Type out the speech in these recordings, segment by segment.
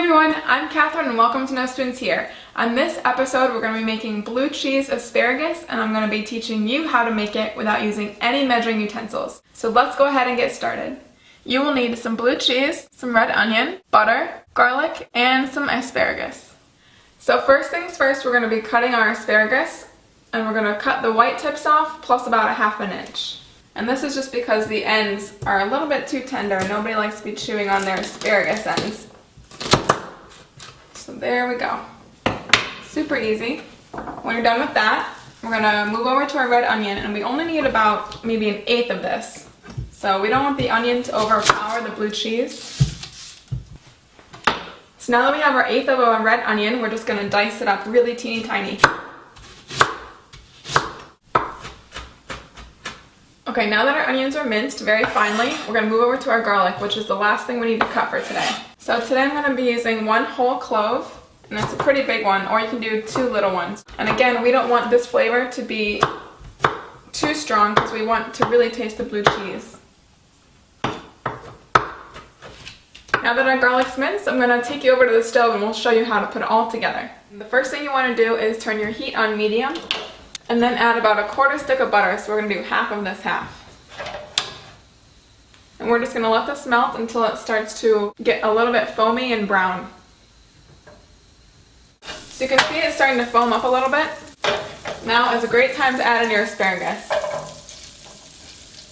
everyone, I'm Catherine and welcome to No Spoons Here. On this episode we're going to be making blue cheese asparagus and I'm going to be teaching you how to make it without using any measuring utensils. So let's go ahead and get started. You will need some blue cheese, some red onion, butter, garlic, and some asparagus. So first things first, we're going to be cutting our asparagus and we're going to cut the white tips off plus about 1/2 inch. And this is just because the ends are a little bit too tender. Nobody likes to be chewing on their asparagus ends. So there we go. Super easy. When you're done with that, we're going to move over to our red onion, and we only need about maybe 1/8 of this. So we don't want the onion to overpower the blue cheese. So now that we have our 1/8 of a red onion, we're just going to dice it up really teeny tiny. Okay, now that our onions are minced very finely, we're going to move over to our garlic, which is the last thing we need to cut for today. So today I'm going to be using 1 whole clove, and it's a pretty big one, or you can do 2 little ones. And again, we don't want this flavor to be too strong because we want to really taste the blue cheese. Now that our garlic's minced, I'm going to take you over to the stove and we'll show you how to put it all together. The first thing you want to do is turn your heat on medium, and then add about 1/4 stick of butter, so we're going to do half of this half. And we're just going to let this melt until it starts to get a little bit foamy and brown. So you can see it's starting to foam up a little bit. Now is a great time to add in your asparagus.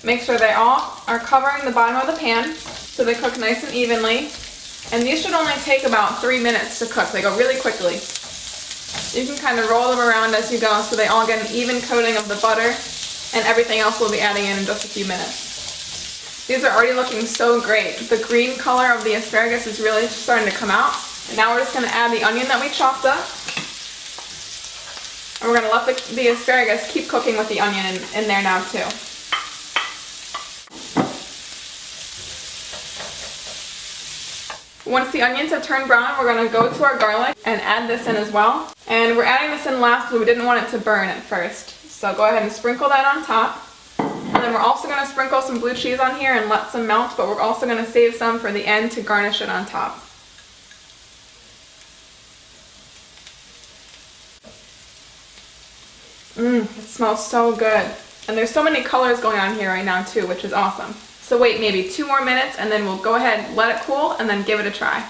Make sure they all are covering the bottom of the pan so they cook nice and evenly. And these should only take about 3 minutes to cook. They go really quickly. You can kind of roll them around as you go so they all get an even coating of the butter, and everything else we'll be adding in just a few minutes. These are already looking so great. The green color of the asparagus is really starting to come out. And now we're just going to add the onion that we chopped up. And we're going to let the asparagus keep cooking with the onion in there now too. Once the onions have turned brown, we're going to go to our garlic and add this in as well. And we're adding this in last because we didn't want it to burn at first. So go ahead and sprinkle that on top. And then we're also going to sprinkle some blue cheese on here and let some melt, but we're also going to save some for the end to garnish it on top. It smells so good. And there's so many colors going on here right now too, which is awesome. So wait maybe 2 more minutes and then we'll go ahead, let it cool, and then give it a try.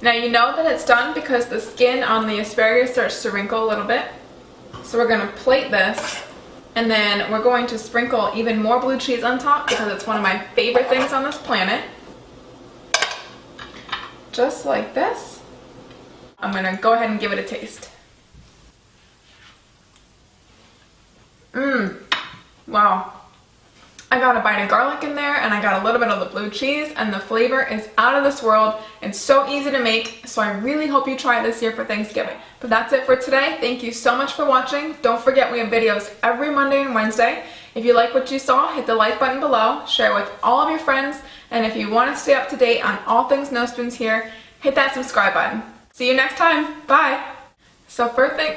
Now you know that it's done because the skin on the asparagus starts to wrinkle a little bit. So we're going to plate this, and then we're going to sprinkle even more blue cheese on top because it's one of my favorite things on this planet. Just like this. I'm going to go ahead and give it a taste. Wow. I got a bite of garlic in there, and I got a little bit of the blue cheese, and the flavor is out of this world. It's so easy to make, so I really hope you try it this year for Thanksgiving. But that's it for today. Thank you so much for watching. Don't forget we have videos every Monday and Wednesday. If you like what you saw, hit the like button below, share it with all of your friends, and if you want to stay up to date on all things No Spoons Here, hit that subscribe button. See you next time. Bye! So first thing...